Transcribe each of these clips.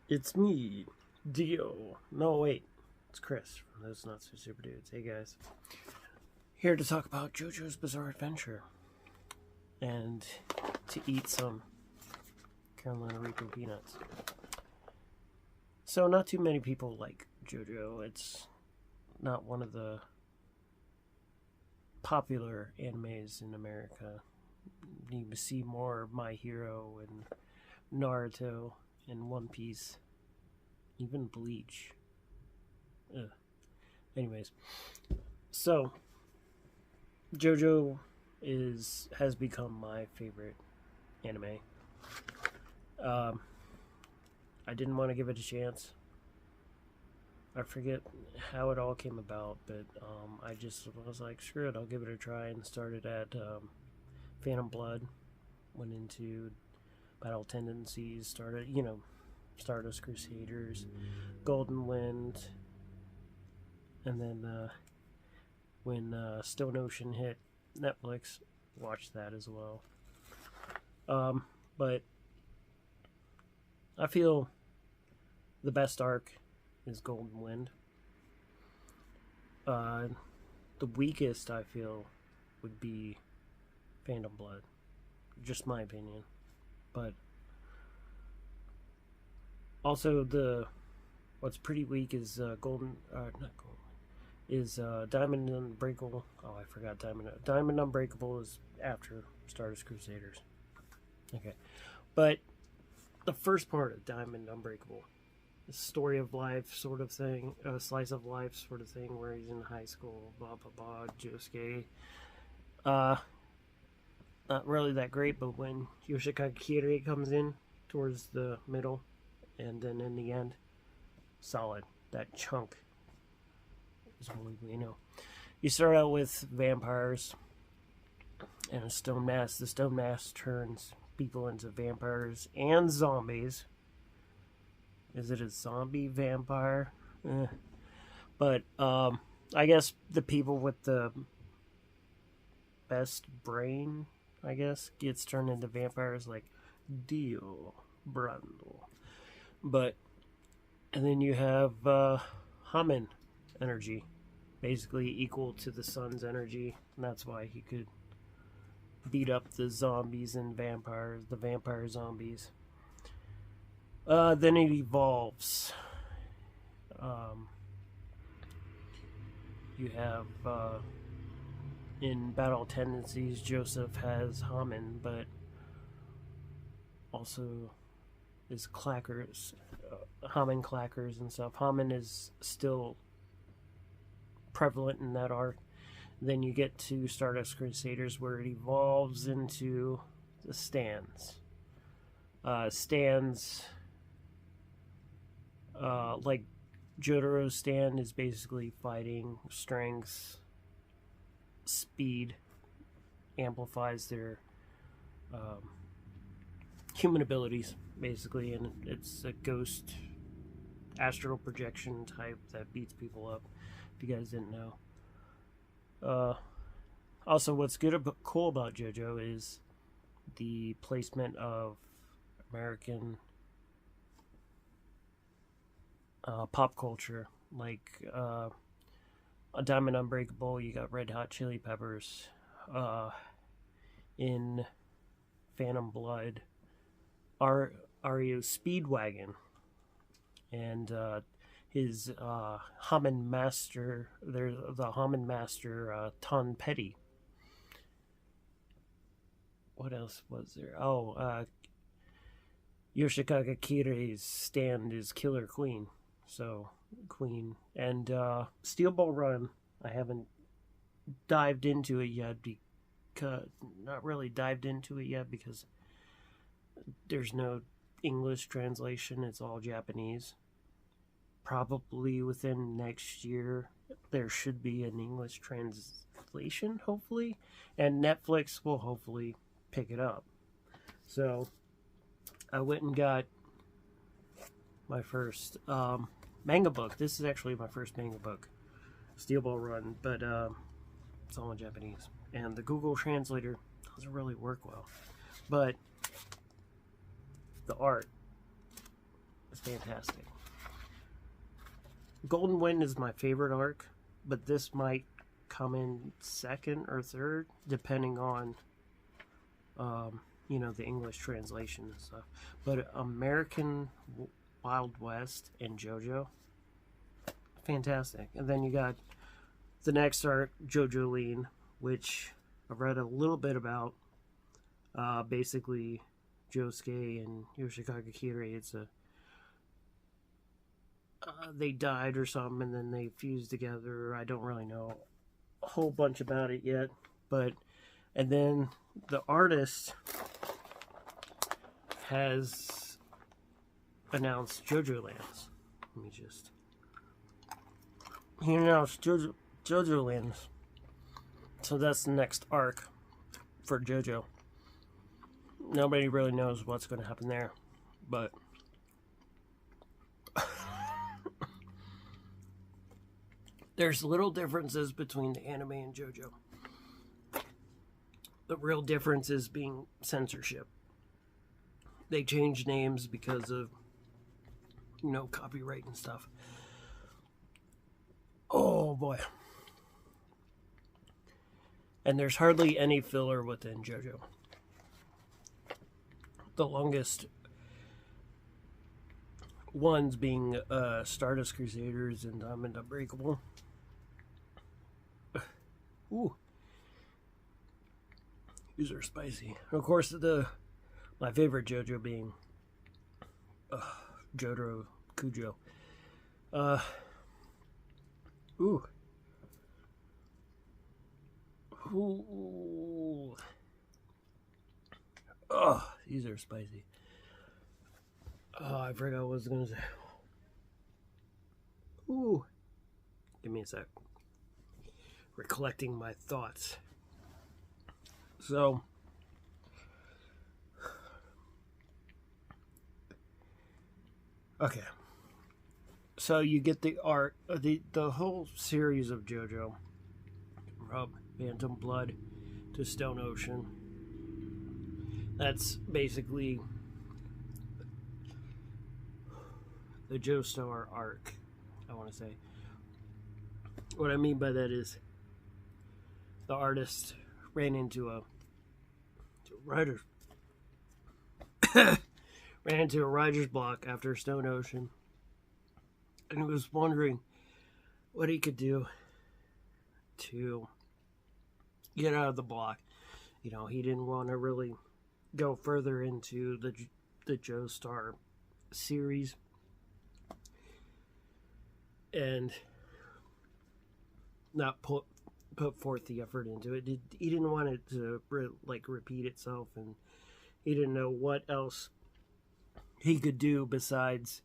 It's me, Dio. No, wait. It's Chris from Those Not So Super Dudes. Hey, guys. Here to talk about JoJo's Bizarre Adventure. And to eat some Carolina Reaper peanuts. So, not too many people like JoJo. It's not one of the popular animes in America. You see more My Hero and Naruto and One Piece, even Bleach. Ugh. Anyways, so JoJo has become my favorite anime. I didn't want to give it a chance. I forget how it all came about, but I just was like, screw it, I'll give it a try, and started at Phantom Blood, went into Battle Tendencies, started, Stardust Crusaders, Golden Wind, and then when Stone Ocean hit Netflix, watched that as well. But I feel the best arc is Golden Wind. The weakest, I feel, would be Phantom Blood. Just my opinion. But also what's pretty weak is not Golden, is Diamond Unbreakable. Oh, I forgot Diamond Unbreakable is after Stardust Crusaders. Okay, but the first part of Diamond Unbreakable, the story of life sort of thing, slice of life sort of thing, where he's in high school, blah blah blah, Josuke. Not really that great, but when Yoshikage Kirei comes in towards the middle, and then in the end, solid. That chunk is what. You start out with vampires and a stone mask. The stone mask turns people into vampires and zombies. Is it a zombie vampire? But I guess the people with the best brain, I guess, gets turned into vampires, like Dio Brando. And then you have Hamen energy, basically equal to the sun's energy, and that's why he could beat up the zombies and vampires, the vampire zombies. Then it evolves. You have in Battle Tendencies, Joseph has Hamen, but also is clackers, Hamen clackers and stuff. Hamen is still prevalent in that arc. Then you get to Stardust Crusaders, where it evolves into the stands. Like Jotaro's stand is basically fighting, strength, speed, amplifies their human abilities, basically, and it's a ghost astral projection type that beats people up, if you guys didn't know. Also, what's cool about JoJo is the placement of American pop culture, like a Diamond Unbreakable. You got Red Hot Chili Peppers. In Phantom Blood, Ario Speedwagon, and his Hamen Master. There's the Hamen Master Ton Petty. What else was there? Yoshikage Kirei's stand is Killer Queen. So Queen and Steel Ball Run. I haven't dived into it yet because there's no English translation. It's all Japanese. Probably within next year there should be an English translation, hopefully, and Netflix will hopefully pick it up. So I went and got my first manga book. This is actually my first manga book, Steel Ball Run, but it's all in Japanese, and the Google Translator doesn't really work well. But the art It's fantastic. Golden Wind is my favorite arc, but this might come in second or third, depending on, the English translation and stuff. But American Wild West and JoJo, fantastic. And then you got the next arc, JoJo Lean, which I've read a little bit about. Basically, Josuke and Yoshikage Kirei, they died or something, and then they fused together. I don't really know a whole bunch about it yet, and then the artist has announced JoJo Lands. Let me just. He announced JoJo Lands, so that's the next arc for JoJo. Nobody really knows what's going to happen there, but there's little differences between the anime and JoJo. The real difference is being censorship. They change names because of, copyright and stuff. Oh boy. And there's hardly any filler within JoJo. The longest ones being Stardust Crusaders and Diamond Unbreakable. Ooh. These are spicy. Of course, my favorite JoJo being Jotaro Kujo. Ooh. Ooh. Oh, these are spicy. Oh, I forgot what I was going to say. Ooh. Give me a sec. Recollecting my thoughts. So, okay. So you get the art, the whole series of JoJo, from Phantom Blood to Stone Ocean. That's basically the Joestar arc, I want to say. What I mean by that is the artist ran into a writer's block after Stone Ocean, and he was wondering what he could do to get out of the block. He didn't want to really go further into the Joestar series, and not put forth the effort into it. He didn't want it to repeat itself, and he didn't know what else he could do besides,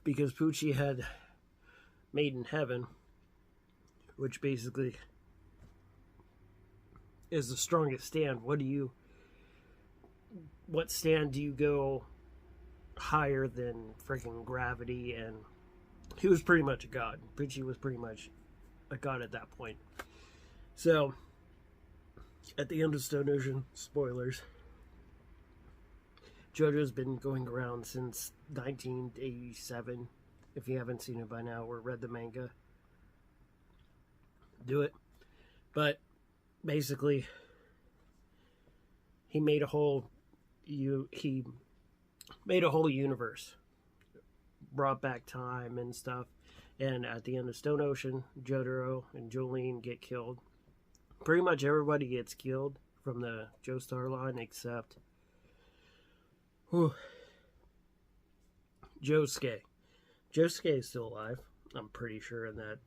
because Pucci had Made in Heaven, which basically is the strongest stand. What stand do you go higher than freaking gravity? And he was pretty much a god. Pucci was pretty much a god at that point. So, at the end of Stone Ocean, spoilers, JoJo's been going around since 1987. If you haven't seen it by now or read the manga, do it. But basically, he made a whole universe, brought back time and stuff. And at the end of Stone Ocean, Jotaro and Jolene get killed. Pretty much everybody gets killed from the Joestar line except Josuke. Josuke is still alive, I'm pretty sure, in that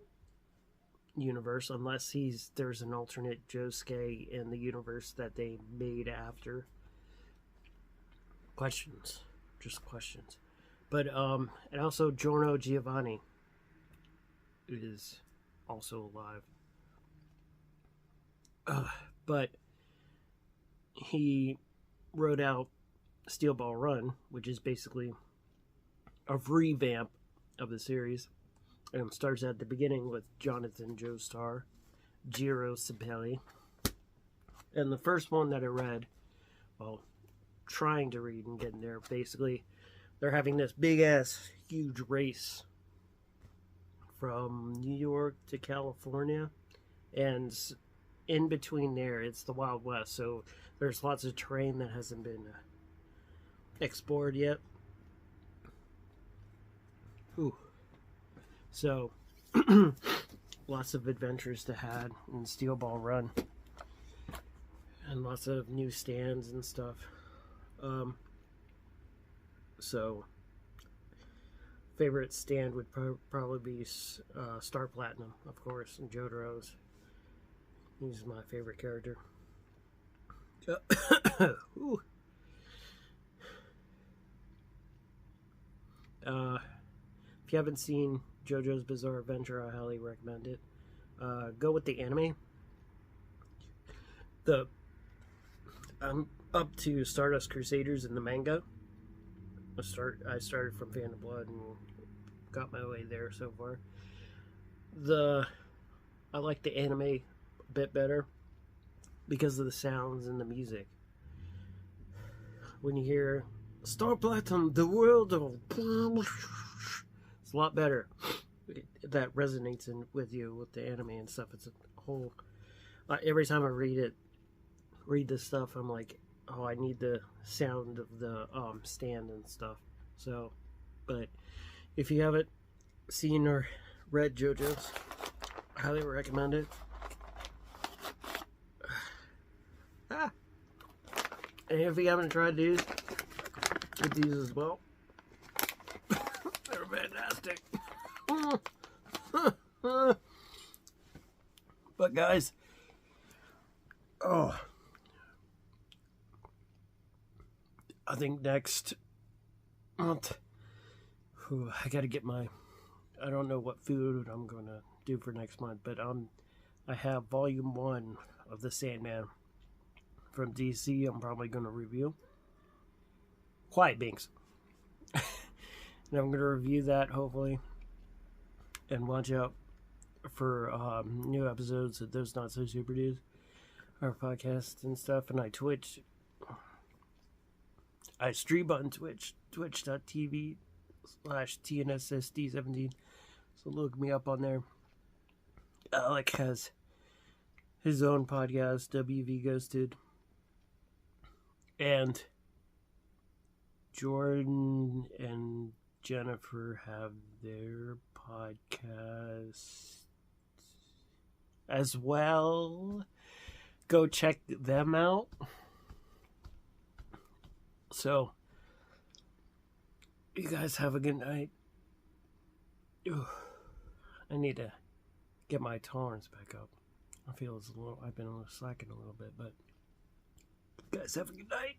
universe, unless there's an alternate Josuke in the universe that they made after. Questions. Just questions. But, and also Giorno Giovanni is also alive. But he wrote out Steel Ball Run, which is basically a revamp of the series. And it starts at the beginning with Jonathan Joestar, Jiro Sibeli. And the first one that I read, trying to read and getting there, basically, they're having this big ass huge race from New York to California, and in between there it's the Wild West, so there's lots of terrain that hasn't been explored yet. Ooh. So lots of adventures to have in Steel Ball Run, and lots of new stands and stuff. So favorite stand would probably be Star Platinum, of course, and jojos. He's my favorite character. Ooh. If you haven't seen JoJo's Bizarre Adventure, I highly recommend it. Go with the anime. I'm up to Stardust Crusaders in the manga. I started from Phantom Blood and got my way there so far. I like the anime a bit better because of the sounds and the music. When you hear Star Platinum, the world of... It's a lot better. That resonates with you with the anime and stuff. It's a whole... every time I read this stuff, I'm like, oh, I need the sound of the stand and stuff. So, but if you haven't seen or read JoJo's, I highly recommend it. And if you haven't tried these, get these as well. They're fantastic. But guys, I think next month, I gotta get I don't know what food I'm gonna do for next month, but I have volume 1 of The Sandman from DC. I'm probably gonna review Quiet Binks. And I'm gonna review that hopefully, and watch out for new episodes of Those Not So Super Dudes, our podcast and stuff. And I stream on Twitch, twitch.tv/TNSSD17. So look me up on there. Alec has his own podcast, WV Ghosted. And Jordan and Jennifer have their podcast as well. Go check them out. So, you guys have a good night. I need to get my tolerance back up. I've been a little slacking a little bit, but you guys have a good night.